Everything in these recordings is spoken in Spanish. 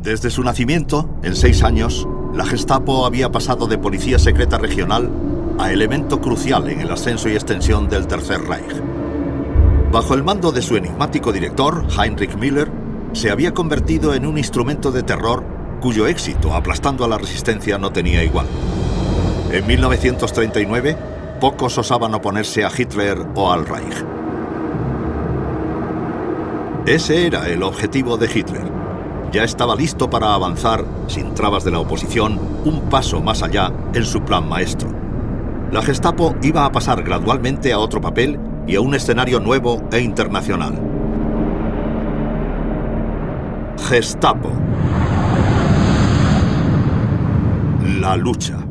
Desde su nacimiento, en 6 años, la Gestapo había pasado de policía secreta regional a elemento crucial en el ascenso y extensión del Tercer Reich. Bajo el mando de su enigmático director, Heinrich Müller, se había convertido en un instrumento de terror cuyo éxito aplastando a la resistencia no tenía igual. En 1939, pocos osaban oponerse a Hitler o al Reich. Ese era el objetivo de Hitler. Ya estaba listo para avanzar, sin trabas de la oposición, un paso más allá en su plan maestro. La Gestapo iba a pasar gradualmente a otro papel y a un escenario nuevo e internacional. Gestapo. La lucha.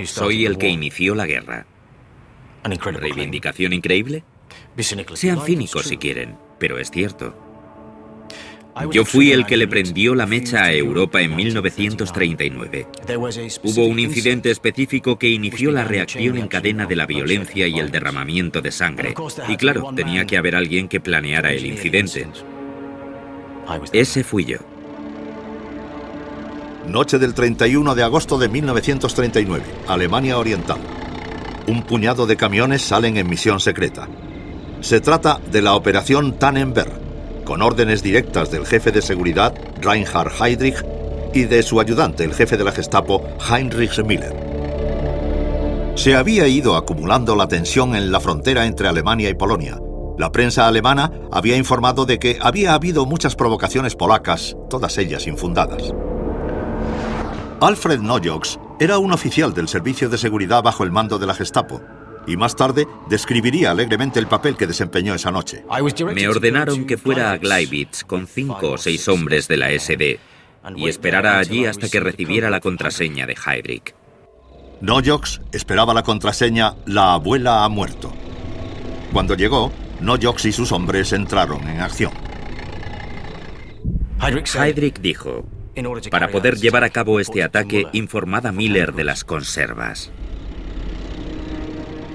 Soy el que inició la guerra. ¿Reivindicación increíble? Sean cínicos si quieren, pero es cierto. Yo fui el que le prendió la mecha a Europa en 1939. Hubo un incidente específico que inició la reacción en cadena de la violencia y el derramamiento de sangre. Y claro, tenía que haber alguien que planeara el incidente. Ese fui yo. Noche del 31 de agosto de 1939, Alemania Oriental. Un puñado de camiones salen en misión secreta. Se trata de la Operación Tannenberg, con órdenes directas del jefe de seguridad, Reinhard Heydrich, y de su ayudante, el jefe de la Gestapo, Heinrich Müller. Se había ido acumulando la tensión en la frontera entre Alemania y Polonia. La prensa alemana había informado de que había habido muchas provocaciones polacas, todas ellas infundadas. Alfred Nojoks era un oficial del servicio de seguridad bajo el mando de la Gestapo, y más tarde describiría alegremente el papel que desempeñó esa noche. Me ordenaron que fuera a Gleiwitz con 5 o 6 hombres de la SD y esperara allí hasta que recibiera la contraseña de Heydrich. Nojoks esperaba la contraseña «La abuela ha muerto». Cuando llegó, Nojoks y sus hombres entraron en acción. Heydrich dijo: para poder llevar a cabo este ataque, informad a Müller de las conservas.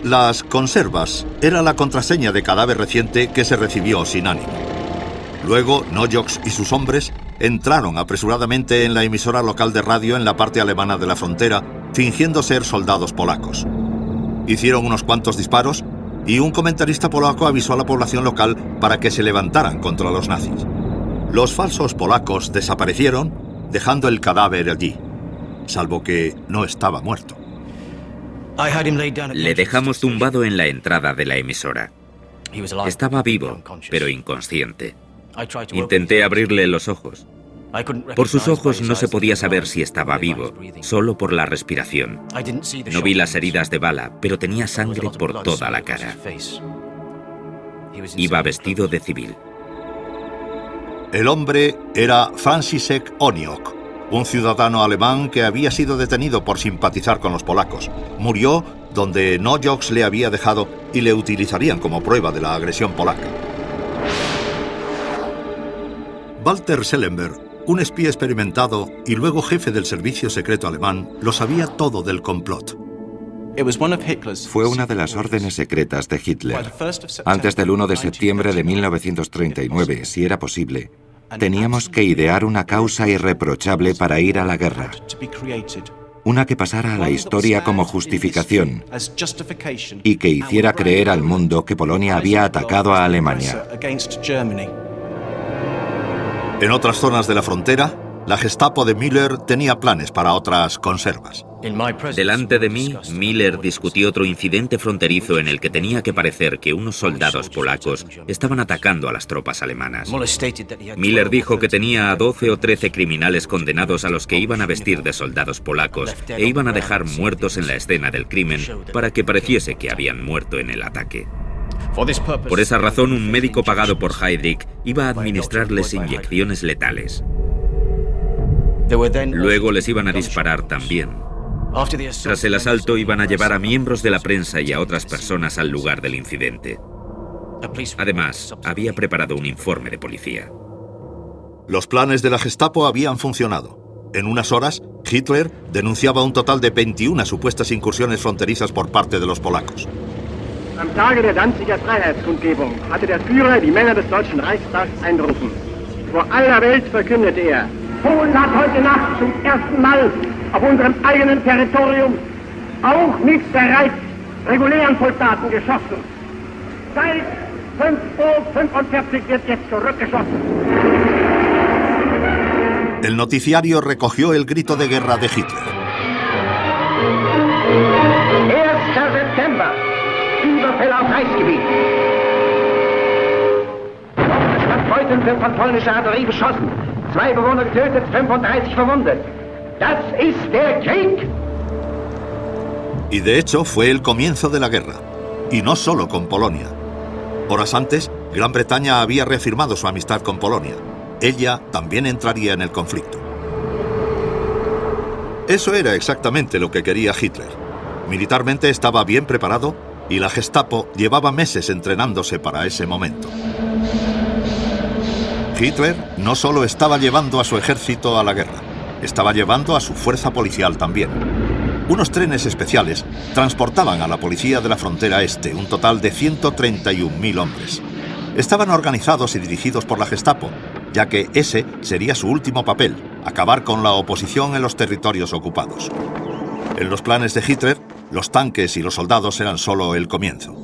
Las conservas era la contraseña de cadáver reciente que se recibió sin ánimo. Luego, Nojoks y sus hombres entraron apresuradamente en la emisora local de radio en la parte alemana de la frontera, fingiendo ser soldados polacos. Hicieron unos cuantos disparos y un comentarista polaco avisó a la población local para que se levantaran contra los nazis. Los falsos polacos desaparecieron, dejando el cadáver allí, salvo que no estaba muerto. Le dejamos tumbado en la entrada de la emisora. Estaba vivo, pero inconsciente. Intenté abrirle los ojos. Por sus ojos no se podía saber si estaba vivo, solo por la respiración. No vi las heridas de bala, pero tenía sangre por toda la cara. Iba vestido de civil. El hombre era Franciszek Oniok, un ciudadano alemán que había sido detenido por simpatizar con los polacos. Murió donde Nojoks le había dejado y le utilizarían como prueba de la agresión polaca. Walter Schellenberg, un espía experimentado y luego jefe del servicio secreto alemán, lo sabía todo del complot. Fue una de las órdenes secretas de Hitler. Antes del 1 de septiembre de 1939, si era posible, teníamos que idear una causa irreprochable para ir a la guerra. Una que pasara a la historia como justificación y que hiciera creer al mundo que Polonia había atacado a Alemania. En otras zonas de la frontera, la Gestapo de Müller tenía planes para otras conservas. Delante de mí, Müller discutió otro incidente fronterizo en el que tenía que parecer que unos soldados polacos estaban atacando a las tropas alemanas. Müller dijo que tenía a 12 o 13 criminales condenados a los que iban a vestir de soldados polacos e iban a dejar muertos en la escena del crimen para que pareciese que habían muerto en el ataque. Por esa razón, un médico pagado por Heydrich iba a administrarles inyecciones letales. Luego les iban a disparar también. Tras el asalto iban a llevar a miembros de la prensa y a otras personas al lugar del incidente. Además, había preparado un informe de policía. Los planes de la Gestapo habían funcionado. En unas horas, Hitler denunciaba un total de 21 supuestas incursiones fronterizas por parte de los polacos. Am Tage der Danziger Freiheitskundgebung hatte der Führer die Männer des Deutschen Reichstags einberufen. Vor aller Welt verkündete er: Polen hat heute Nacht zum ersten Mal auf unserem eigenen Territorium auch mit bereits regulären Soldaten geschossen. Seit 5:45 Uhr wird jetzt zurückgeschossen. El noticiario recogió el grito de guerra de Hitler. 1. September. Überfälle auf Reichsgebiet. Stadt Beuthen wird von polnischer Artillerie beschossen. 2 Bewohner getötet, 35 verwundet. Das ist der Krieg. Y de hecho fue el comienzo de la guerra. Y no solo con Polonia. Horas antes, Gran Bretaña había reafirmado su amistad con Polonia. Ella también entraría en el conflicto. Eso era exactamente lo que quería Hitler. Militarmente estaba bien preparado y la Gestapo llevaba meses entrenándose para ese momento. Hitler no solo estaba llevando a su ejército a la guerra, estaba llevando a su fuerza policial también. Unos trenes especiales transportaban a la policía de la frontera este un total de 131.000 hombres. Estaban organizados y dirigidos por la Gestapo, ya que ese sería su último papel, acabar con la oposición en los territorios ocupados. En los planes de Hitler, los tanques y los soldados eran solo el comienzo.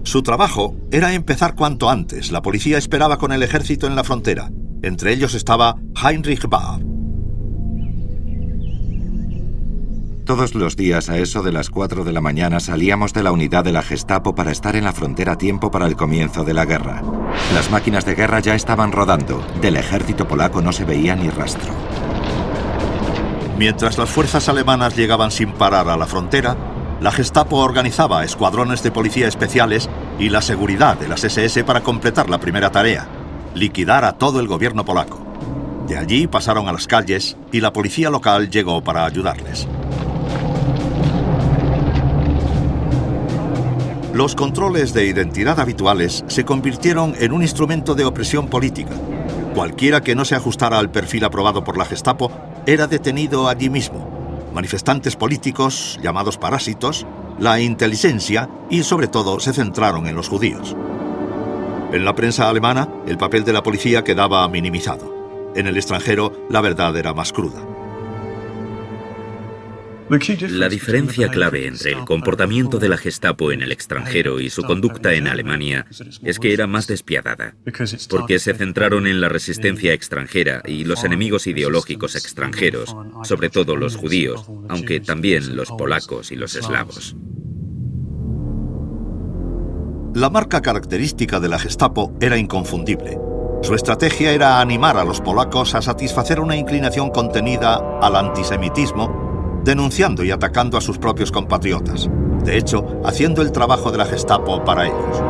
Su trabajo era empezar cuanto antes. La policía esperaba con el ejército en la frontera. Entre ellos estaba Heinrich Bahr. Todos los días a eso de las 4 de la mañana salíamos de la unidad de la Gestapo para estar en la frontera a tiempo para el comienzo de la guerra. Las máquinas de guerra ya estaban rodando. Del ejército polaco no se veía ni rastro. Mientras las fuerzas alemanas llegaban sin parar a la frontera, la Gestapo organizaba escuadrones de policía especiales y la seguridad de las SS para completar la primera tarea: liquidar a todo el gobierno polaco. De allí pasaron a las calles y la policía local llegó para ayudarles. Los controles de identidad habituales se convirtieron en un instrumento de opresión política. Cualquiera que no se ajustara al perfil aprobado por la Gestapo era detenido allí mismo. Manifestantes políticos, llamados parásitos, la inteligencia y, sobre todo, se centraron en los judíos. En la prensa alemana, el papel de la policía quedaba minimizado. En el extranjero, la verdad era más cruda. La diferencia clave entre el comportamiento de la Gestapo en el extranjero y su conducta en Alemania es que era más despiadada, porque se centraron en la resistencia extranjera y los enemigos ideológicos extranjeros, sobre todo los judíos, aunque también los polacos y los eslavos. La marca característica de la Gestapo era inconfundible. Su estrategia era animar a los polacos a satisfacer una inclinación contenida al antisemitismo, denunciando y atacando a sus propios compatriotas. De hecho, haciendo el trabajo de la Gestapo para ellos.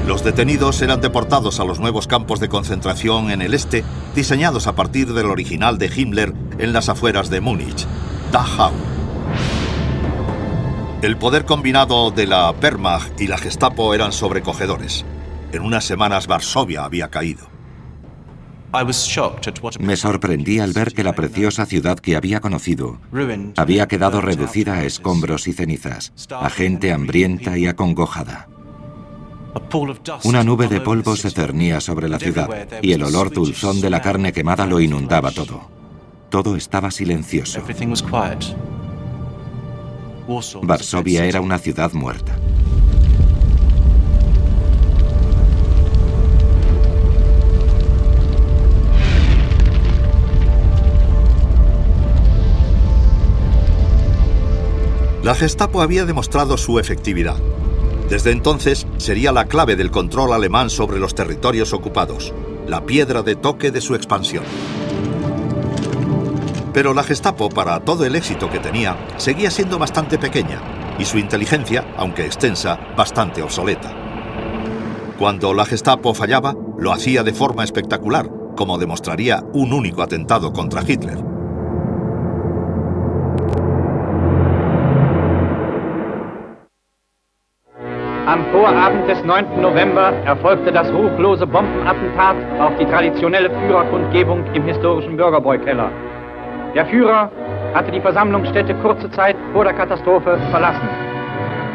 Los detenidos eran deportados a los nuevos campos de concentración en el este, diseñados a partir del original de Himmler en las afueras de Múnich, Dachau. El poder combinado de la Wehrmacht y la Gestapo eran sobrecogedores. En unas semanas Varsovia había caído. Me sorprendí al ver que la preciosa ciudad que había conocido había quedado reducida a escombros y cenizas, a gente hambrienta y acongojada. Una nube de polvo se cernía sobre la ciudad y el olor dulzón de la carne quemada lo inundaba todo. Todo estaba silencioso. Varsovia era una ciudad muerta. La Gestapo había demostrado su efectividad. Desde entonces sería la clave del control alemán sobre los territorios ocupados, la piedra de toque de su expansión. Pero la Gestapo, para todo el éxito que tenía, seguía siendo bastante pequeña y su inteligencia, aunque extensa, bastante obsoleta. Cuando la Gestapo fallaba, lo hacía de forma espectacular, como demostraría un único atentado contra Hitler. Am Vorabend des 9. November erfolgte das ruchlose Bombenattentat auf die traditionelle Führerkundgebung im historischen Bürgerbräukeller. Der Führer hatte die Versammlungsstätte kurze Zeit vor der Katastrophe verlassen.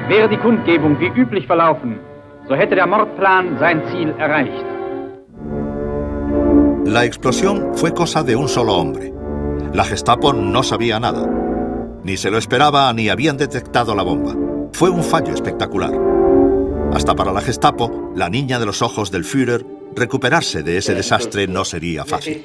Wäre die Kundgebung wie üblich verlaufen, so hätte der Mordplan sein Ziel erreicht. La explosión fue cosa de un solo hombre. La Gestapo no sabía nada. Ni se lo esperaba ni habían detectado la bomba. Fue un fallo espectacular. Hasta para la Gestapo, la niña de los ojos del Führer, recuperarse de ese desastre no sería fácil.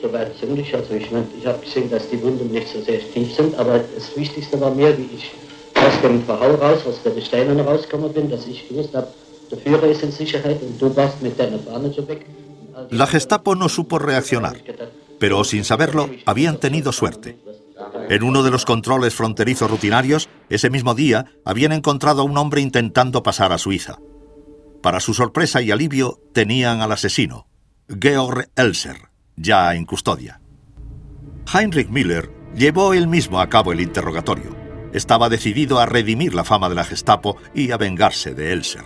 La Gestapo no supo reaccionar, pero sin saberlo habían tenido suerte. En uno de los controles fronterizos rutinarios, ese mismo día, habían encontrado a un hombre intentando pasar a Suiza. Para su sorpresa y alivio, tenían al asesino, Georg Elser, ya en custodia. Heinrich Müller llevó él mismo a cabo el interrogatorio. Estaba decidido a redimir la fama de la Gestapo y a vengarse de Elser.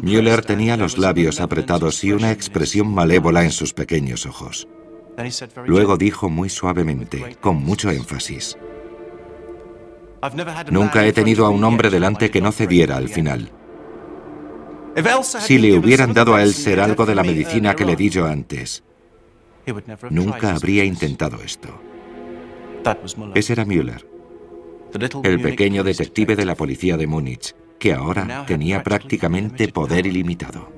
Müller tenía los labios apretados y una expresión malévola en sus pequeños ojos. Luego dijo muy suavemente, con mucho énfasis: nunca he tenido a un hombre delante que no cediera al final. Si le hubieran dado a Elser algo de la medicina que le di yo antes, nunca habría intentado esto. Ese era Müller, el pequeño detective de la policía de Múnich, que ahora tenía prácticamente poder ilimitado.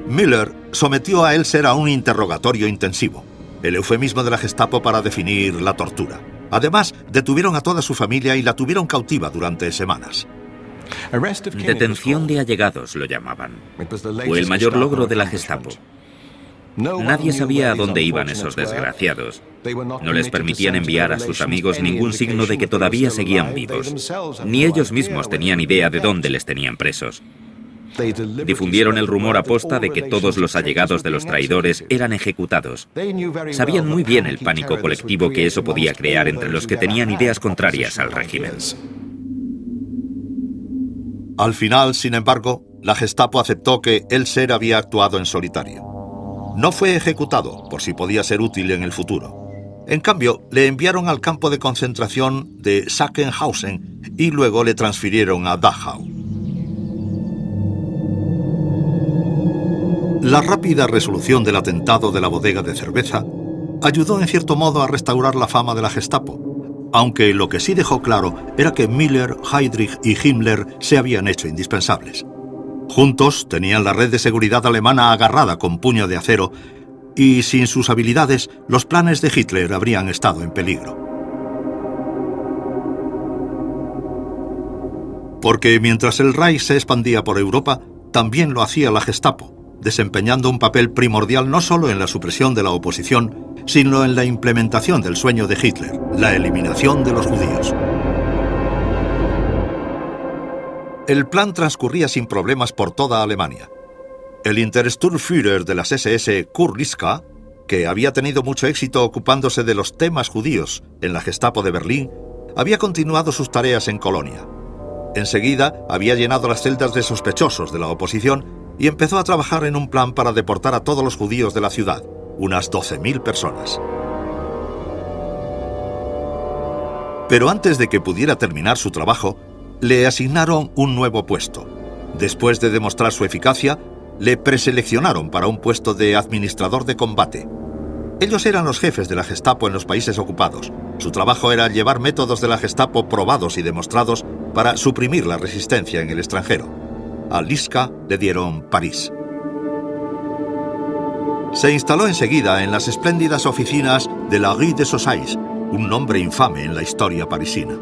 Müller sometió a Elser a un interrogatorio intensivo, el eufemismo de la Gestapo para definir la tortura. Además, detuvieron a toda su familia y la tuvieron cautiva durante semanas. Detención de allegados lo llamaban. Fue el mayor logro de la Gestapo. Nadie sabía a dónde iban esos desgraciados. No les permitían enviar a sus amigos ningún signo de que todavía seguían vivos. Ni ellos mismos tenían idea de dónde les tenían presos. Difundieron el rumor aposta de que todos los allegados de los traidores eran ejecutados. Sabían muy bien el pánico colectivo que eso podía crear entre los que tenían ideas contrarias al régimen. Al final, sin embargo, la Gestapo aceptó que Elser había actuado en solitario. No fue ejecutado, por si podía ser útil en el futuro. En cambio, le enviaron al campo de concentración de Sachsenhausen y luego le transfirieron a Dachau. La rápida resolución del atentado de la bodega de cerveza ayudó en cierto modo a restaurar la fama de la Gestapo, aunque lo que sí dejó claro era que Müller, Heydrich y Himmler se habían hecho indispensables. Juntos tenían la red de seguridad alemana agarrada con puño de acero y sin sus habilidades los planes de Hitler habrían estado en peligro. Porque mientras el Reich se expandía por Europa, también lo hacía la Gestapo, desempeñando un papel primordial no solo en la supresión de la oposición, sino en la implementación del sueño de Hitler, la eliminación de los judíos. El plan transcurría sin problemas por toda Alemania. El Intersturmführer de las SS, Kurt Liska, que había tenido mucho éxito ocupándose de los temas judíos en la Gestapo de Berlín, había continuado sus tareas en Colonia. Enseguida había llenado las celdas de sospechosos de la oposición y empezó a trabajar en un plan para deportar a todos los judíos de la ciudad, unas 12.000 personas. Pero antes de que pudiera terminar su trabajo, le asignaron un nuevo puesto. Después de demostrar su eficacia, le preseleccionaron para un puesto de administrador de combate. Ellos eran los jefes de la Gestapo en los países ocupados. Su trabajo era llevar métodos de la Gestapo probados y demostrados para suprimir la resistencia en el extranjero. A Liska le dieron París. Se instaló enseguida en las espléndidas oficinas de la Rue des Sosailles, un nombre infame en la historia parisina.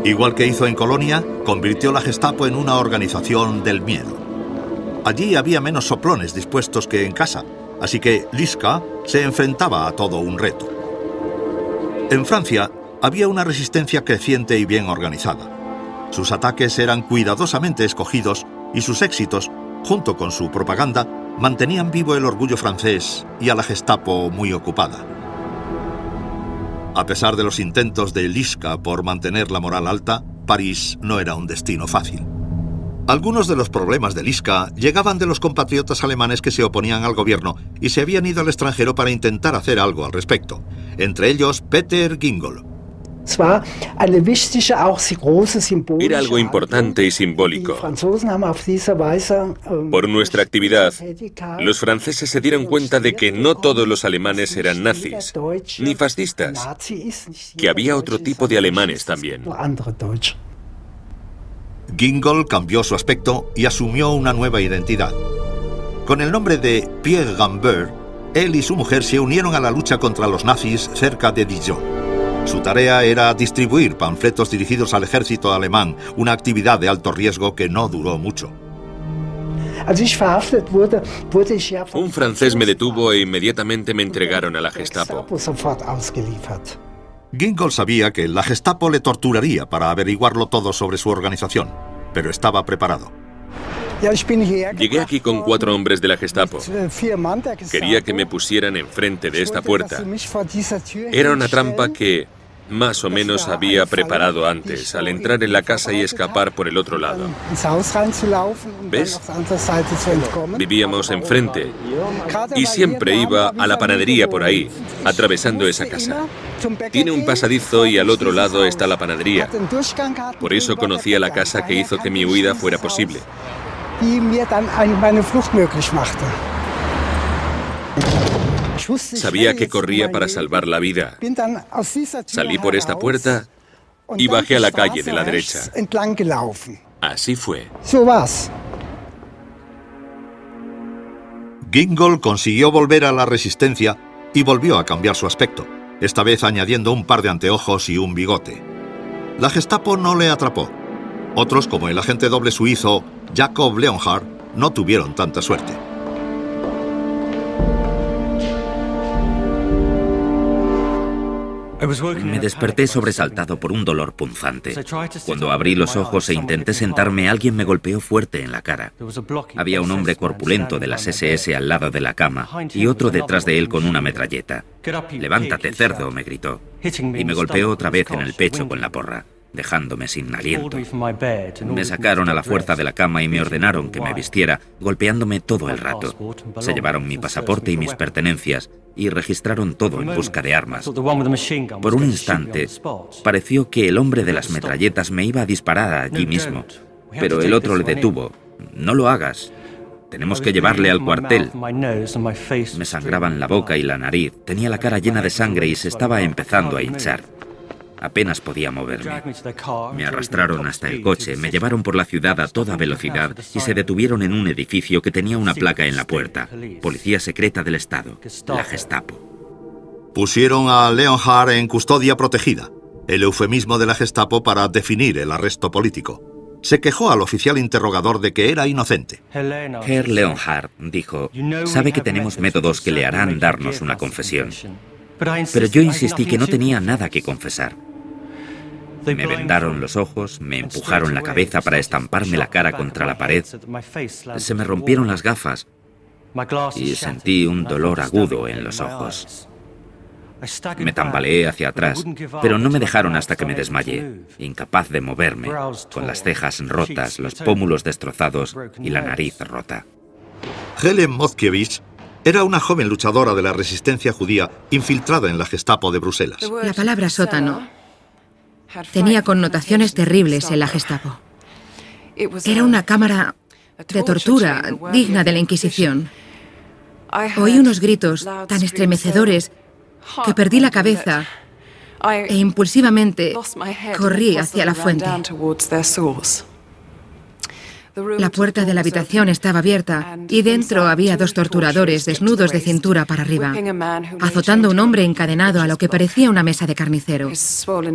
Igual que hizo en Colonia, convirtió la Gestapo en una organización del miedo. Allí había menos soplones dispuestos que en casa, así que Liska se enfrentaba a todo un reto. En Francia había una resistencia creciente y bien organizada. Sus ataques eran cuidadosamente escogidos y sus éxitos, junto con su propaganda, mantenían vivo el orgullo francés y a la Gestapo muy ocupada. A pesar de los intentos de Lischka por mantener la moral alta, París no era un destino fácil. Algunos de los problemas de Lischka llegaban de los compatriotas alemanes que se oponían al gobierno y se habían ido al extranjero para intentar hacer algo al respecto. Entre ellos, Peter Gingol. Era algo importante y simbólico. Por nuestra actividad, los franceses se dieron cuenta de que no todos los alemanes eran nazis, ni fascistas, que había otro tipo de alemanes también. Gingol cambió su aspecto y asumió una nueva identidad. Con el nombre de Pierre Gambert, él y su mujer se unieron a la lucha contra los nazis cerca de Dijon. Su tarea era distribuir panfletos dirigidos al ejército alemán, una actividad de alto riesgo que no duró mucho. Un francés me detuvo e inmediatamente me entregaron a la Gestapo. Gingol sabía que la Gestapo le torturaría para averiguarlo todo sobre su organización, pero estaba preparado. Llegué aquí con 4 hombres de la Gestapo. Quería que me pusieran enfrente de esta puerta. Era una trampa que más o menos había preparado antes, al entrar en la casa y escapar por el otro lado. ¿Ves? Vivíamos enfrente y siempre iba a la panadería por ahí, atravesando esa casa. Tiene un pasadizo y al otro lado está la panadería. Por eso conocía la casa que hizo que mi huida fuera posible. Sabía que corría para salvar la vida. Salí por esta puerta y bajé a la calle de la derecha. Así fue. Gingol consiguió volver a la resistencia y volvió a cambiar su aspecto, esta vez añadiendo un par de anteojos y un bigote. La Gestapo no le atrapó. Otros, como el agente doble suizo Jacob Leonhardt, no tuvieron tanta suerte. Me desperté sobresaltado por un dolor punzante. Cuando abrí los ojos e intenté sentarme, alguien me golpeó fuerte en la cara. Había un hombre corpulento de las SS al lado de la cama y otro detrás de él con una metralleta. «Levántate, cerdo», me gritó, y me golpeó otra vez en el pecho con la porra, dejándome sin aliento. Me sacaron a la fuerza de la cama y me ordenaron que me vistiera, golpeándome todo el rato. Se llevaron mi pasaporte y mis pertenencias y registraron todo en busca de armas. Por un instante, pareció que el hombre de las metralletas me iba a disparar allí mismo, pero el otro le detuvo. «No lo hagas. Tenemos que llevarle al cuartel». Me sangraban la boca y la nariz, tenía la cara llena de sangre y se estaba empezando a hinchar. Apenas podía moverme. Me arrastraron hasta el coche, me llevaron por la ciudad a toda velocidad y se detuvieron en un edificio que tenía una placa en la puerta: Policía Secreta del Estado, la Gestapo. Pusieron a Leonhardt en custodia protegida, el eufemismo de la Gestapo para definir el arresto político. Se quejó al oficial interrogador de que era inocente. Herr Leonhardt dijo: «Sabe que tenemos métodos que le harán darnos una confesión». Pero yo insistí que no tenía nada que confesar. Me vendaron los ojos, me empujaron la cabeza para estamparme la cara contra la pared. Se me rompieron las gafas y sentí un dolor agudo en los ojos. Me tambaleé hacia atrás, pero no me dejaron hasta que me desmayé, incapaz de moverme, con las cejas rotas, los pómulos destrozados y la nariz rota. Helen Motkiewicz era una joven luchadora de la resistencia judía infiltrada en la Gestapo de Bruselas. La palabra sótano tenía connotaciones terribles en la Gestapo. Era una cámara de tortura digna de la Inquisición. Oí unos gritos tan estremecedores que perdí la cabeza e impulsivamente corrí hacia la fuente. La puerta de la habitación estaba abierta y dentro había 2 torturadores desnudos de cintura para arriba, azotando a un hombre encadenado a lo que parecía una mesa de carnicero.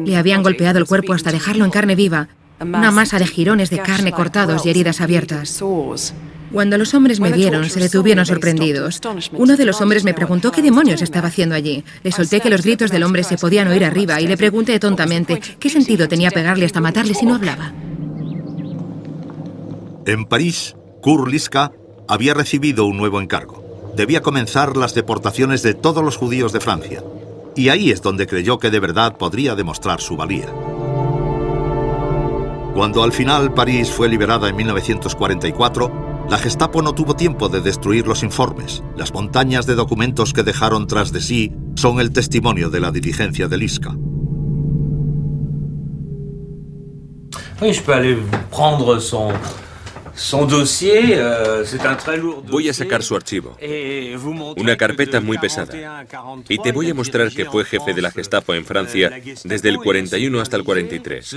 Le habían golpeado el cuerpo hasta dejarlo en carne viva, una masa de jirones de carne cortados y heridas abiertas. Cuando los hombres me vieron, se detuvieron sorprendidos. Uno de los hombres me preguntó qué demonios estaba haciendo allí. Le solté que los gritos del hombre se podían oír arriba y le pregunté tontamente qué sentido tenía pegarle hasta matarle si no hablaba. En París, Kurt Lischka había recibido un nuevo encargo. Debía comenzar las deportaciones de todos los judíos de Francia. y ahí es donde creyó que de verdad podría demostrar su valía. Cuando al final París fue liberada en 1944, la Gestapo no tuvo tiempo de destruir los informes. Las montañas de documentos que dejaron tras de sí son el testimonio de la diligencia de Lischka. Voy a sacar su archivo, una carpeta muy pesada, y te voy a mostrar que fue jefe de la Gestapo en Francia desde el 41 hasta el 43.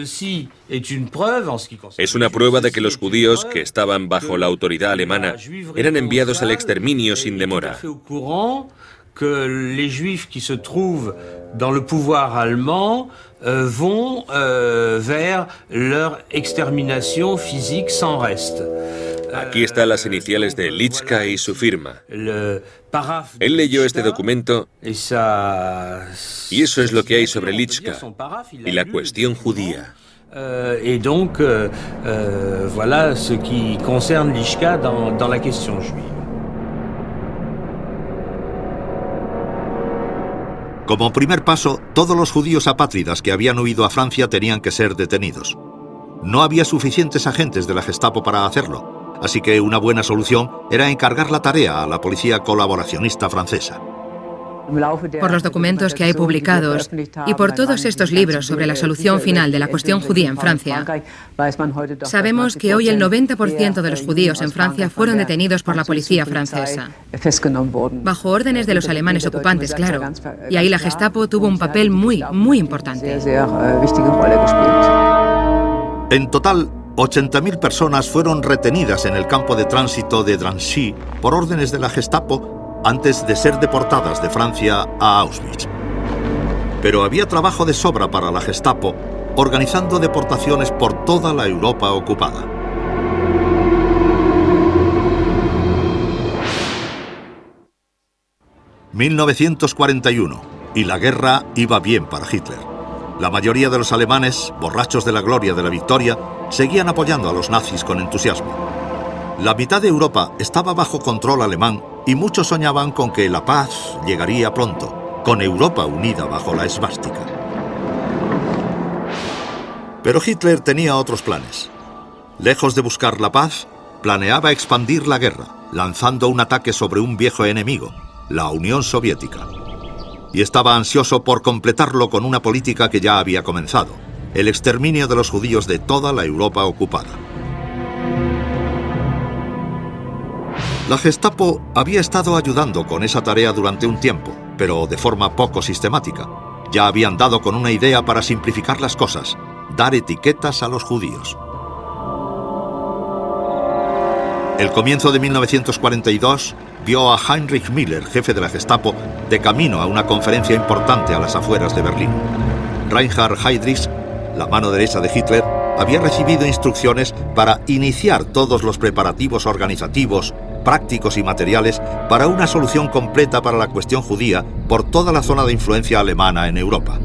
Es una prueba de que los judíos que estaban bajo la autoridad alemana eran enviados al exterminio sin demora. Que les juifs qui se trouvent dans le pouvoir allemand vont vers leur extermination physique sans reste. Aquí están las iniciales de Lischka y su firma. Él leyó este documento y eso es lo que hay sobre Lischka y la cuestión judía. Et donc, voilà ce qui concerne Lischka dans la question juive. Como primer paso, todos los judíos apátridas que habían huido a Francia tenían que ser detenidos. No había suficientes agentes de la Gestapo para hacerlo, así que una buena solución era encargar la tarea a la policía colaboracionista francesa. Por los documentos que hay publicados y por todos estos libros sobre la solución final de la cuestión judía en Francia, sabemos que hoy el 90% de los judíos en Francia fueron detenidos por la policía francesa, bajo órdenes de los alemanes ocupantes, claro, y ahí la Gestapo tuvo un papel muy importante. En total, 80.000 personas fueron retenidas en el campo de tránsito de Drancy por órdenes de la Gestapo antes de ser deportadas de Francia a Auschwitz. Pero había trabajo de sobra para la Gestapo, organizando deportaciones por toda la Europa ocupada. ...1941... y la guerra iba bien para Hitler. La mayoría de los alemanes, borrachos de la gloria de la victoria, seguían apoyando a los nazis con entusiasmo. La mitad de Europa estaba bajo control alemán y muchos soñaban con que la paz llegaría pronto, con Europa unida bajo la esvástica. Pero Hitler tenía otros planes. Lejos de buscar la paz, planeaba expandir la guerra, lanzando un ataque sobre un viejo enemigo, la Unión Soviética. Y estaba ansioso por completarlo con una política que ya había comenzado, el exterminio de los judíos de toda la Europa ocupada. La Gestapo había estado ayudando con esa tarea durante un tiempo, pero de forma poco sistemática. Ya habían dado con una idea para simplificar las cosas, dar etiquetas a los judíos. El comienzo de 1942 vio a Heinrich Müller, jefe de la Gestapo, de camino a una conferencia importante a las afueras de Berlín. Reinhard Heydrich, la mano derecha de Hitler, había recibido instrucciones para iniciar todos los preparativos organizativos, prácticos y materiales para una solución completa para la cuestión judía por toda la zona de influencia alemana en Europa.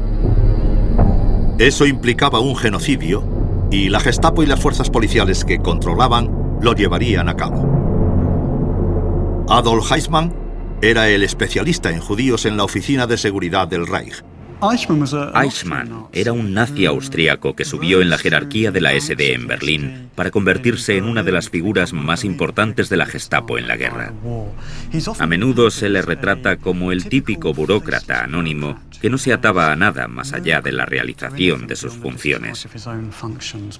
Eso implicaba un genocidio y la Gestapo y las fuerzas policiales que controlaban lo llevarían a cabo. Adolf Eichmann era el especialista en judíos en la Oficina de Seguridad del Reich. Eichmann era un nazi austríaco que subió en la jerarquía de la SD en Berlín para convertirse en una de las figuras más importantes de la Gestapo en la guerra. A menudo se le retrata como el típico burócrata anónimo que no se ataba a nada más allá de la realización de sus funciones.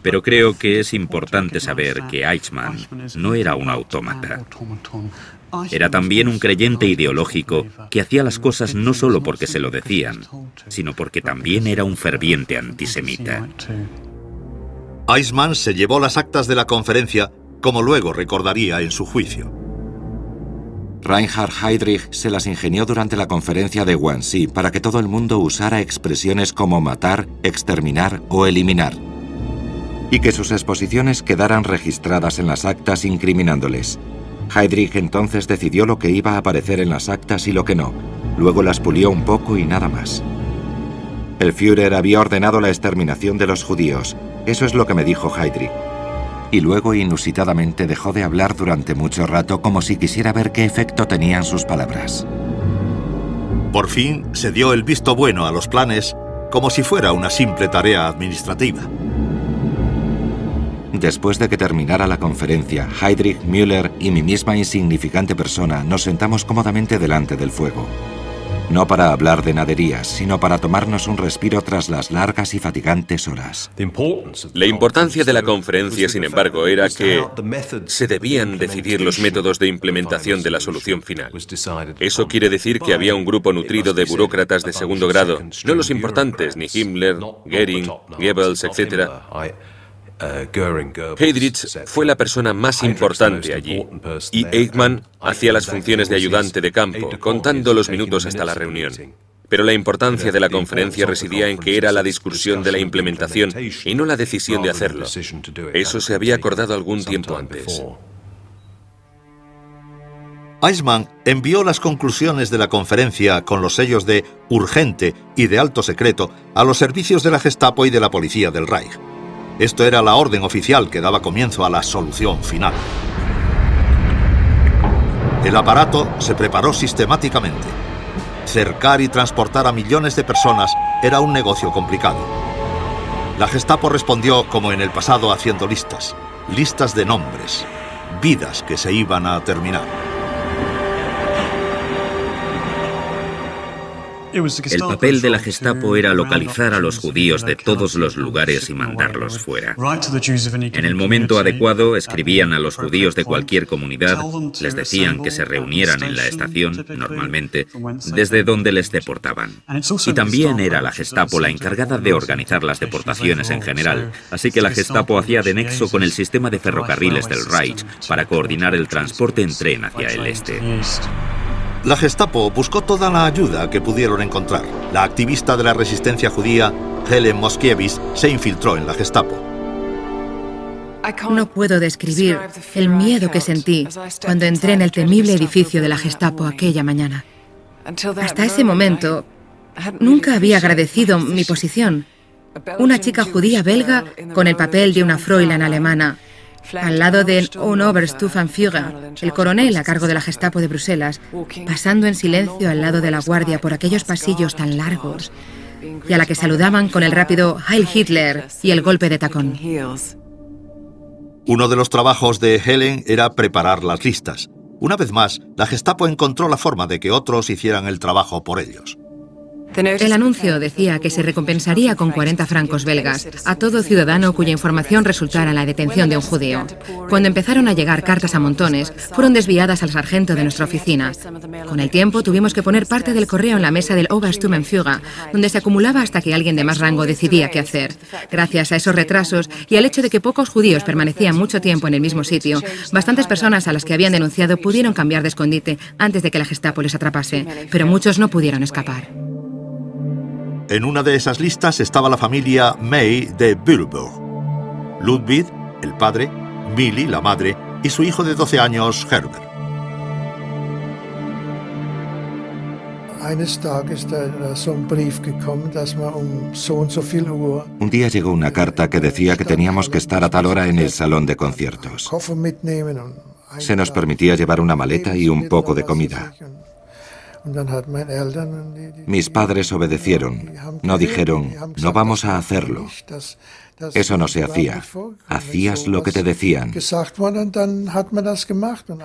Pero creo que es importante saber que Eichmann no era un autómata. Era también un creyente ideológico que hacía las cosas no solo porque se lo decían, sino porque también era un ferviente antisemita. Eichmann se llevó las actas de la conferencia, como luego recordaría en su juicio. Reinhard Heydrich se las ingenió durante la conferencia de Wannsee para que todo el mundo usara expresiones como matar, exterminar o eliminar, y que sus exposiciones quedaran registradas en las actas incriminándoles. Heydrich entonces decidió lo que iba a aparecer en las actas y lo que no. Luego las pulió un poco y nada más. El Führer había ordenado la exterminación de los judíos. Eso es lo que me dijo Heydrich. Y luego, inusitadamente, dejó de hablar durante mucho rato como si quisiera ver qué efecto tenían sus palabras. Por fin se dio el visto bueno a los planes como si fuera una simple tarea administrativa. Después de que terminara la conferencia, Heydrich, Müller y mi misma insignificante persona nos sentamos cómodamente delante del fuego. No para hablar de naderías, sino para tomarnos un respiro tras las largas y fatigantes horas. La importancia de la conferencia, sin embargo, era que se debían decidir los métodos de implementación de la solución final. Eso quiere decir que había un grupo nutrido de burócratas de segundo grado, no los importantes, ni Himmler, Göring, Goebbels, etc. Heydrich fue la persona más importante allí, y Eichmann hacía las funciones de ayudante de campo, contando los minutos hasta la reunión. Pero la importancia de la conferencia residía en que era la discusión de la implementación y no la decisión de hacerlo. Eso se había acordado algún tiempo antes. Eichmann envió las conclusiones de la conferencia con los sellos de urgente y de alto secreto a los servicios de la Gestapo y de la policía del Reich. Esto era la orden oficial que daba comienzo a la solución final. El aparato se preparó sistemáticamente. Cercar y transportar a millones de personas era un negocio complicado. La Gestapo respondió como en el pasado haciendo listas de nombres, vidas que se iban a terminar. El papel de la Gestapo era localizar a los judíos de todos los lugares y mandarlos fuera. En el momento adecuado, escribían a los judíos de cualquier comunidad, les decían que se reunieran en la estación, normalmente, desde donde les deportaban. Y también era la Gestapo la encargada de organizar las deportaciones en general, así que la Gestapo hacía de nexo con el sistema de ferrocarriles del Reich para coordinar el transporte en tren hacia el este. La Gestapo buscó toda la ayuda que pudieron encontrar. La activista de la resistencia judía, Helen Moskiewicz, se infiltró en la Gestapo. No puedo describir el miedo que sentí cuando entré en el temible edificio de la Gestapo aquella mañana. Hasta ese momento, nunca había agradecido mi posición. Una chica judía belga con el papel de una Fräulein alemana, al lado del Obersturmbannführer, el coronel a cargo de la Gestapo de Bruselas, pasando en silencio al lado de la guardia por aquellos pasillos tan largos, y a la que saludaban con el rápido Heil Hitler y el golpe de tacón. Uno de los trabajos de Helen era preparar las listas. Una vez más, la Gestapo encontró la forma de que otros hicieran el trabajo por ellos. El anuncio decía que se recompensaría con 40 francos belgas a todo ciudadano cuya información resultara en la detención de un judío. Cuando empezaron a llegar cartas a montones, fueron desviadas al sargento de nuestra oficina. Con el tiempo tuvimos que poner parte del correo en la mesa del Obersturmbannführer, donde se acumulaba hasta que alguien de más rango decidía qué hacer. Gracias a esos retrasos y al hecho de que pocos judíos permanecían mucho tiempo en el mismo sitio, bastantes personas a las que habían denunciado pudieron cambiar de escondite antes de que la Gestapo les atrapase, pero muchos no pudieron escapar. En una de esas listas estaba la familia May de Bühlberg. Ludwig, el padre, Millie, la madre, y su hijo de 12 años, Herbert. Un día llegó una carta que decía que teníamos que estar a tal hora en el salón de conciertos. Se nos permitía llevar una maleta y un poco de comida. Mis padres obedecieron. No dijeron, no vamos a hacerlo. Eso no se hacía. Hacías lo que te decían.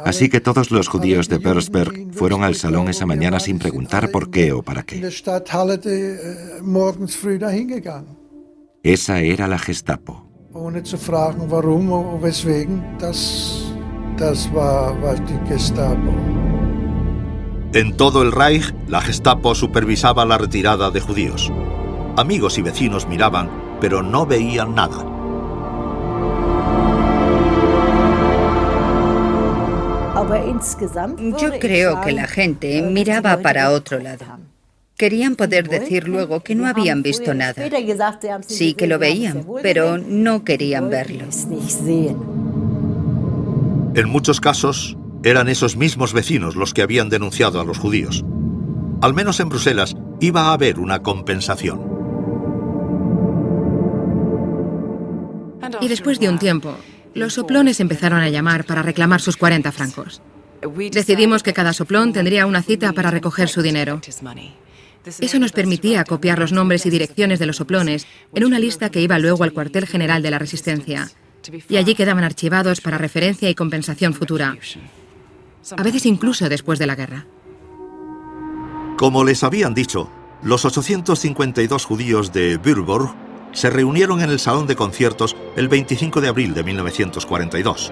Así que todos los judíos de Petersberg fueron al salón esa mañana sin preguntar por qué o para qué. Esa era la Gestapo. En todo el Reich, la Gestapo supervisaba la retirada de judíos. Amigos y vecinos miraban, pero no veían nada. Yo creo que la gente miraba para otro lado. Querían poder decir luego que no habían visto nada. Sí que lo veían, pero no querían verlo. En muchos casos, eran esos mismos vecinos los que habían denunciado a los judíos. Al menos en Bruselas iba a haber una compensación. Y después de un tiempo, los soplones empezaron a llamar para reclamar sus 40 francos. Decidimos que cada soplón tendría una cita para recoger su dinero. Eso nos permitía copiar los nombres y direcciones de los soplones en una lista que iba luego al cuartel general de la Resistencia. Y allí quedaban archivados para referencia y compensación futura. A veces incluso después de la guerra. Como les habían dicho, los 852 judíos de Würzburg se reunieron en el salón de conciertos el 25 de abril de 1942.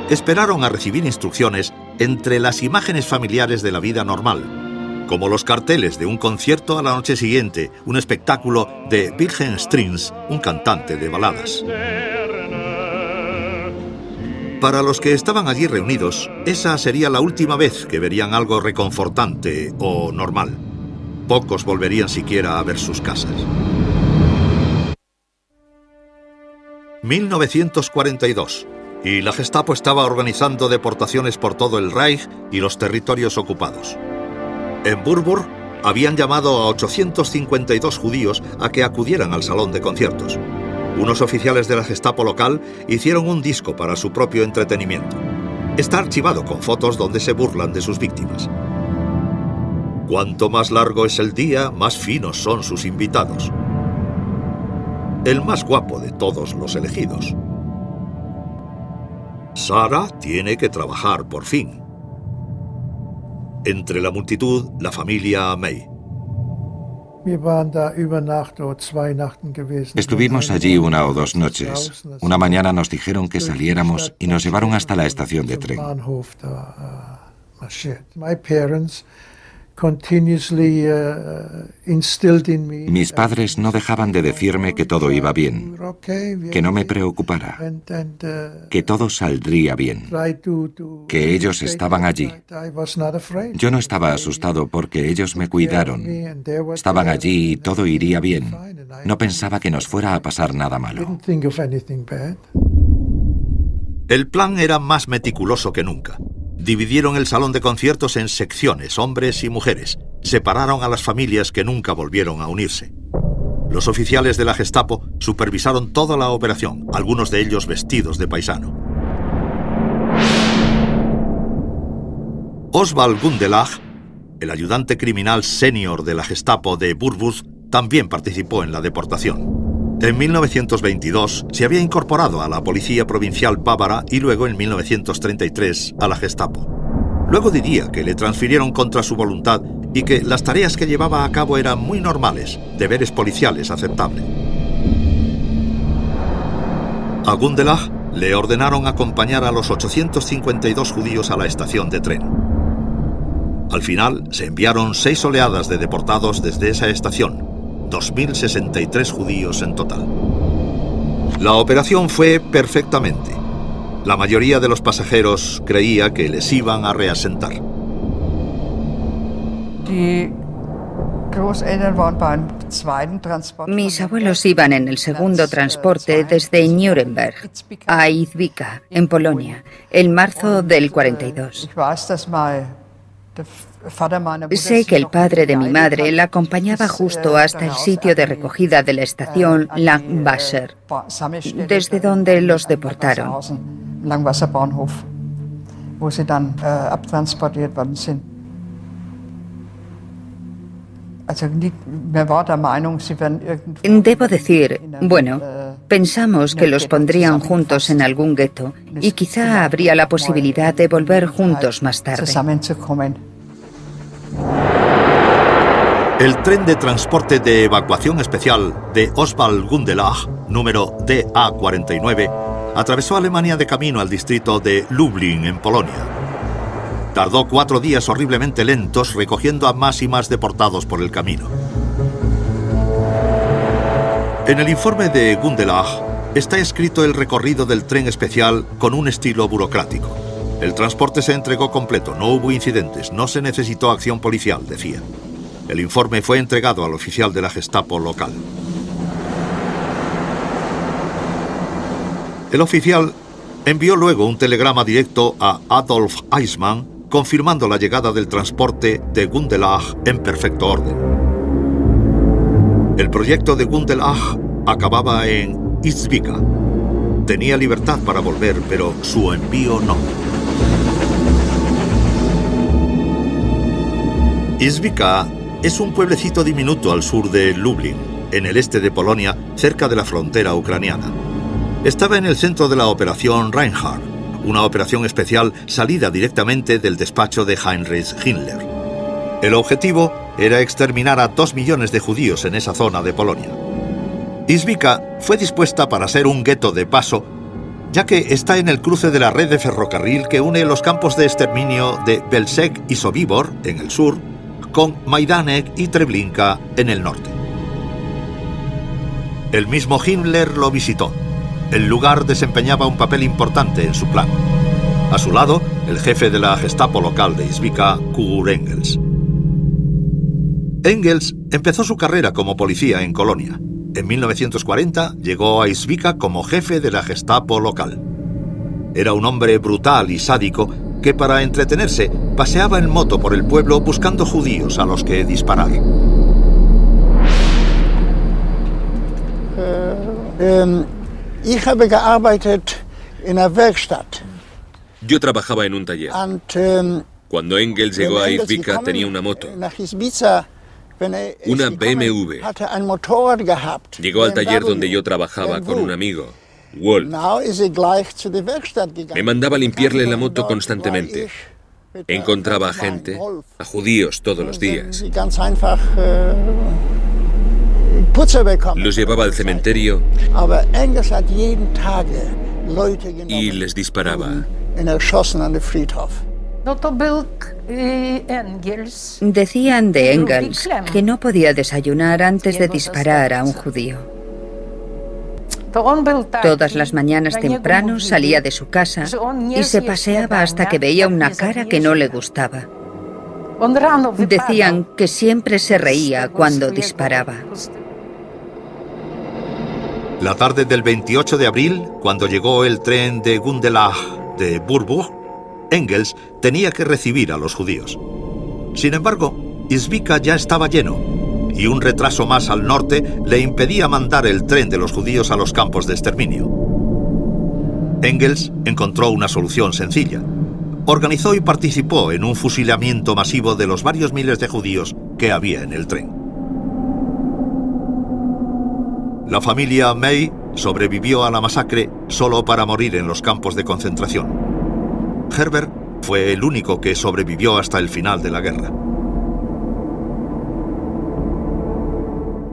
Esperaron a recibir instrucciones entre las imágenes familiares de la vida normal, como los carteles de un concierto a la noche siguiente, un espectáculo de Wilhelm Strins, un cantante de baladas. Para los que estaban allí reunidos, esa sería la última vez que verían algo reconfortante o normal. Pocos volverían siquiera a ver sus casas. 1942. Y la Gestapo estaba organizando deportaciones por todo el Reich y los territorios ocupados. En Würzburg habían llamado a 852 judíos a que acudieran al salón de conciertos. Unos oficiales de la Gestapo local hicieron un disco para su propio entretenimiento. Está archivado con fotos donde se burlan de sus víctimas. Cuanto más largo es el día, más finos son sus invitados. El más guapo de todos los elegidos. Sara tiene que trabajar por fin. Entre la multitud, la familia May. Estuvimos allí 1 o 2 noches. Una mañana nos dijeron que saliéramos y nos llevaron hasta la estación de tren. Mis padres no dejaban de decirme que todo iba bien, que no me preocupara, que todo saldría bien, que ellos estaban allí. Yo no estaba asustado porque ellos me cuidaron. Estaban allí y todo iría bien. No pensaba que nos fuera a pasar nada malo. El plan era más meticuloso que nunca. Dividieron el salón de conciertos en secciones, hombres y mujeres. Separaron a las familias que nunca volvieron a unirse. Los oficiales de la Gestapo supervisaron toda la operación, algunos de ellos vestidos de paisano. Oswald Gundelach, el ayudante criminal senior de la Gestapo de Würzburg, también participó en la deportación. En 1922 se había incorporado a la Policía Provincial Bávara y luego en 1933 a la Gestapo. Luego diría que le transfirieron contra su voluntad y que las tareas que llevaba a cabo eran muy normales, deberes policiales aceptables. A Gundelach le ordenaron acompañar a los 852 judíos a la estación de tren. Al final se enviaron 6 oleadas de deportados desde esa estación. 2.063 judíos en total. La operación fue perfectamente. La mayoría de los pasajeros creía que les iban a reasentar. Mis abuelos iban en el segundo transporte desde Nuremberg a Izbica, en Polonia, en marzo del 42. Sé que el padre de mi madre la acompañaba justo hasta el sitio de recogida de la estación Langwasser, desde donde los deportaron. Debo decir, bueno, pensamos que los pondrían juntos en algún gueto y quizá habría la posibilidad de volver juntos más tarde. El tren de transporte de evacuación especial de Oswald Gundelach, número DA49, atravesó Alemania de camino al distrito de Lublin, en Polonia. Tardó 4 días horriblemente lentos recogiendo a más y más deportados por el camino. En el informe de Gundelach está escrito el recorrido del tren especial con un estilo burocrático. El transporte se entregó completo, no hubo incidentes, no se necesitó acción policial, decía. El informe fue entregado al oficial de la Gestapo local. El oficial envió luego un telegrama directo a Adolf Eichmann confirmando la llegada del transporte de Gundelach en perfecto orden. El proyecto de Gundelach acababa en Izbica. Tenía libertad para volver, pero su envío no. Izbica es un pueblecito diminuto al sur de Lublin, en el este de Polonia, cerca de la frontera ucraniana. Estaba en el centro de la Operación Reinhardt, una operación especial salida directamente del despacho de Heinrich Himmler. El objetivo era exterminar a 2 millones de judíos en esa zona de Polonia. Izbica fue dispuesta para ser un gueto de paso, ya que está en el cruce de la red de ferrocarril que une los campos de exterminio de Belzec y Sobibor, en el sur, con Majdanek y Treblinka, en el norte. El mismo Himmler lo visitó. El lugar desempeñaba un papel importante en su plan. A su lado, el jefe de la Gestapo local de Izbica, Kurt Engels. Engels empezó su carrera como policía en Colonia. En 1940 llegó a Izbica como jefe de la Gestapo local. Era un hombre brutal y sádico que para entretenerse paseaba en moto por el pueblo buscando judíos a los que disparar. Yo trabajaba en un taller. Cuando Engels llegó a Izbica tenía una moto, una BMW. Llegó al taller donde yo trabajaba con un amigo, Wolf. Me mandaba limpiarle la moto constantemente. Encontraba a gente, a judíos todos los días. Los llevaba al cementerio y les disparaba. Decían de Engels que no podía desayunar antes de disparar a un judío. Todas las mañanas temprano salía de su casa y se paseaba hasta que veía una cara que no le gustaba. Decían que siempre se reía cuando disparaba. La tarde del 28 de abril, cuando llegó el tren de Gundelach de Burburg, Engels tenía que recibir a los judíos. Sin embargo, Izbica ya estaba lleno, y un retraso más al norte le impedía mandar el tren de los judíos a los campos de exterminio. Engels encontró una solución sencilla. Organizó y participó en un fusilamiento masivo de los varios miles de judíos que había en el tren. La familia May sobrevivió a la masacre solo para morir en los campos de concentración. Herbert fue el único que sobrevivió hasta el final de la guerra.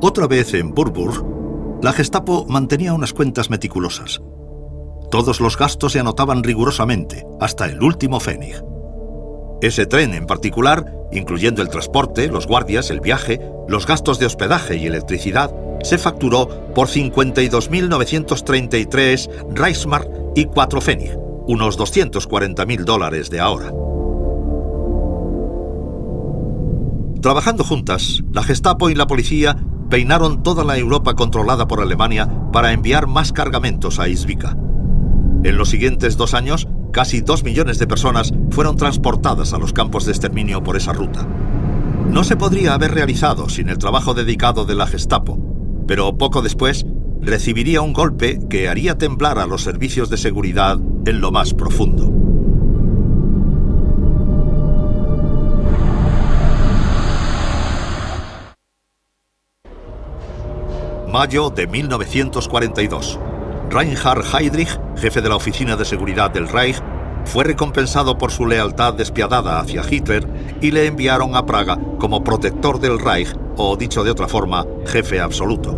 Otra vez en Burburg, la Gestapo mantenía unas cuentas meticulosas. Todos los gastos se anotaban rigurosamente, hasta el último pfennig. Ese tren en particular, incluyendo el transporte, los guardias, el viaje, los gastos de hospedaje y electricidad, se facturó por 52.933 Reichsmark y 4 pfennig, unos $240.000 de ahora. Trabajando juntas, la Gestapo y la policía peinaron toda la Europa controlada por Alemania para enviar más cargamentos a Izbica. En los siguientes 2 años, casi 2 millones de personas fueron transportadas a los campos de exterminio por esa ruta. No se podría haber realizado sin el trabajo dedicado de la Gestapo, pero poco después recibiría un golpe que haría temblar a los servicios de seguridad en lo más profundo. Mayo de 1942. Reinhard Heydrich, jefe de la Oficina de Seguridad del Reich, fue recompensado por su lealtad despiadada hacia Hitler y le enviaron a Praga como protector del Reich, o dicho de otra forma, jefe absoluto.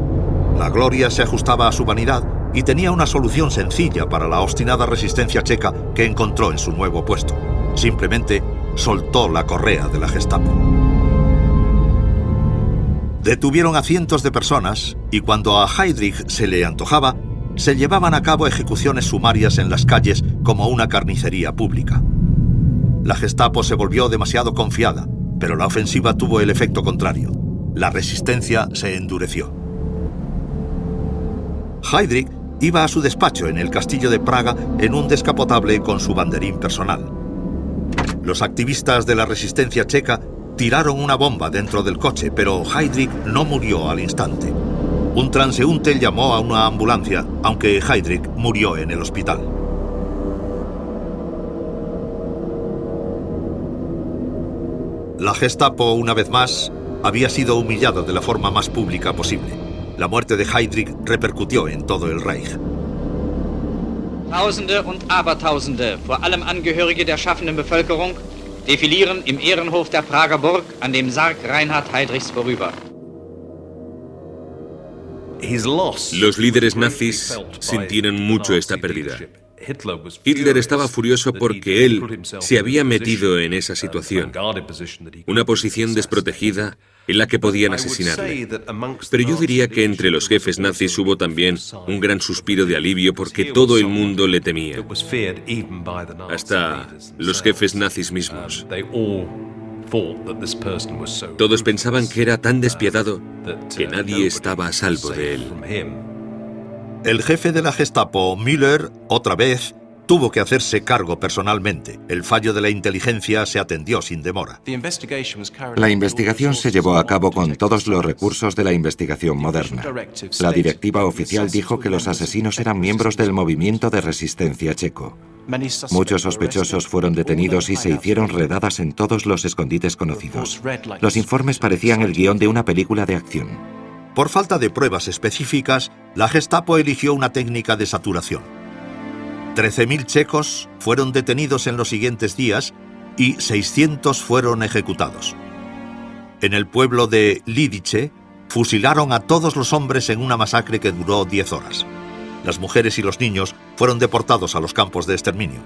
La gloria se ajustaba a su vanidad y tenía una solución sencilla para la obstinada resistencia checa que encontró en su nuevo puesto. Simplemente soltó la correa de la Gestapo. Detuvieron a cientos de personas y cuando a Heydrich se le antojaba, se llevaban a cabo ejecuciones sumarias en las calles como una carnicería pública. La Gestapo se volvió demasiado confiada, pero la ofensiva tuvo el efecto contrario. La resistencia se endureció. Heydrich iba a su despacho en el castillo de Praga en un descapotable con su banderín personal. Los activistas de la resistencia checa tiraron una bomba dentro del coche, pero Heydrich no murió al instante. Un transeúnte llamó a una ambulancia, aunque Heydrich murió en el hospital. La Gestapo, una vez más, había sido humillada de la forma más pública posible. La muerte de Heydrich repercutió en todo el Reich. Tausende und Abertausende, vor allem Angehörige der schaffenden Bevölkerung, defilieren im Ehrenhof der Prager Burg an dem Sarg Reinhard Heydrichs vorüber. Los líderes nazis sintieron mucho esta pérdida. Hitler estaba furioso porque él se había metido en esa situación, una posición desprotegida en la que podían asesinarle. Pero yo diría que entre los jefes nazis hubo también un gran suspiro de alivio porque todo el mundo le temía, hasta los jefes nazis mismos. Todos pensaban que era tan despiadado que nadie estaba a salvo de él. El jefe de la Gestapo, Müller, otra vez, tuvo que hacerse cargo personalmente. El fallo de la inteligencia se atendió sin demora. La investigación se llevó a cabo con todos los recursos de la investigación moderna. La directiva oficial dijo que los asesinos eran miembros del movimiento de resistencia checo. Muchos sospechosos fueron detenidos y se hicieron redadas en todos los escondites conocidos. Los informes parecían el guión de una película de acción. Por falta de pruebas específicas, la Gestapo eligió una técnica de saturación. 13.000 checos fueron detenidos en los siguientes días y 600 fueron ejecutados. En el pueblo de Lidice, fusilaron a todos los hombres en una masacre que duró 10 horas. Las mujeres y los niños fueron deportados a los campos de exterminio.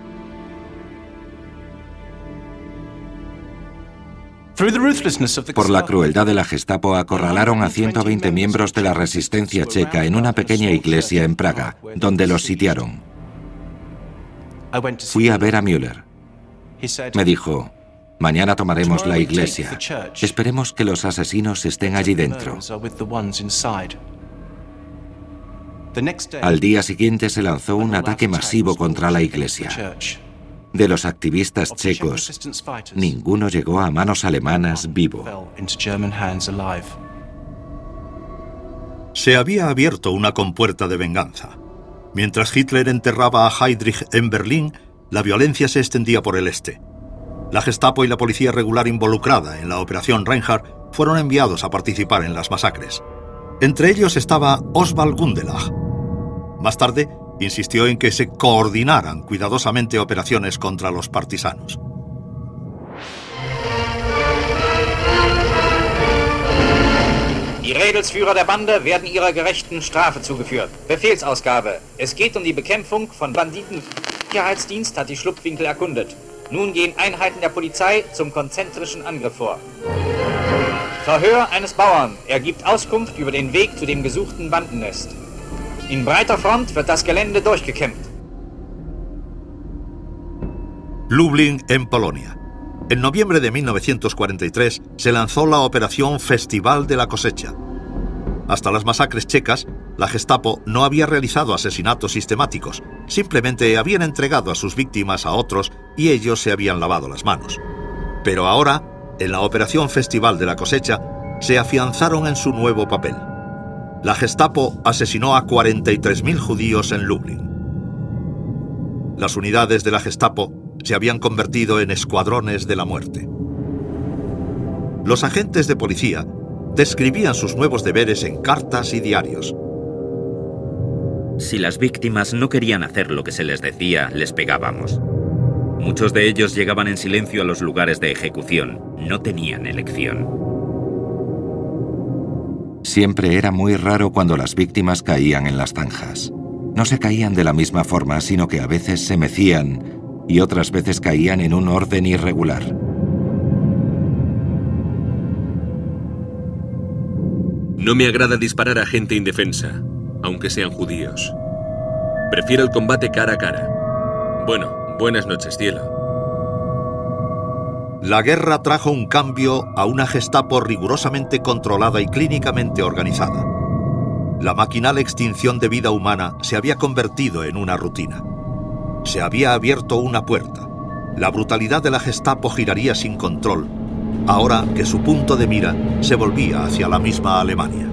Por la crueldad de la Gestapo acorralaron a 120 miembros de la resistencia checa en una pequeña iglesia en Praga, donde los sitiaron. Fui a ver a Müller. Me dijo, mañana tomaremos la iglesia. Esperemos que los asesinos estén allí dentro. Al día siguiente se lanzó un ataque masivo contra la iglesia. De los activistas checos, ninguno llegó a manos alemanas vivo. Se había abierto una compuerta de venganza. Mientras Hitler enterraba a Heydrich en Berlín, la violencia se extendía por el este. La Gestapo y la policía regular involucrada en la Operación Reinhardt fueron enviados a participar en las masacres. Entre ellos estaba Oswald Gundelach. Más tarde, insistió en que se coordinaran cuidadosamente operaciones contra los partisanos. Die Rädelsführer der Bande werden ihrer gerechten Strafe zugeführt. Befehlsausgabe. Es geht um die Bekämpfung von Banditen. Der Sicherheitsdienst hat die Schlupfwinkel erkundet. Nun gehen Einheiten der Polizei zum konzentrischen Angriff vor. Verhör eines Bauern. Er gibt Auskunft über den Weg zu dem gesuchten Bandennest. In breiter Front wird das Gelände durchgekämpft. Lublin, en Polonia. En noviembre de 1943 se lanzó la Operación Festival de la Cosecha. Hasta las masacres checas, la Gestapo no había realizado asesinatos sistemáticos, simplemente habían entregado a sus víctimas a otros y ellos se habían lavado las manos. Pero ahora, en la Operación Festival de la Cosecha, se afianzaron en su nuevo papel. La Gestapo asesinó a 43.000 judíos en Lublin. Las unidades de la Gestapo se habían convertido en escuadrones de la muerte. Los agentes de policía describían sus nuevos deberes en cartas y diarios. Si las víctimas no querían hacer lo que se les decía, les pegábamos. Muchos de ellos llegaban en silencio a los lugares de ejecución. No tenían elección. Siempre era muy raro cuando las víctimas caían en las zanjas. No se caían de la misma forma, sino que a veces se mecían y otras veces caían en un orden irregular. No me agrada disparar a gente indefensa, aunque sean judíos. Prefiero el combate cara a cara. Bueno, buenas noches, cielo. La guerra trajo un cambio a una Gestapo rigurosamente controlada y clínicamente organizada. La maquinal extinción de vida humana se había convertido en una rutina. Se había abierto una puerta. La brutalidad de la Gestapo giraría sin control, ahora que su punto de mira se volvía hacia la misma Alemania.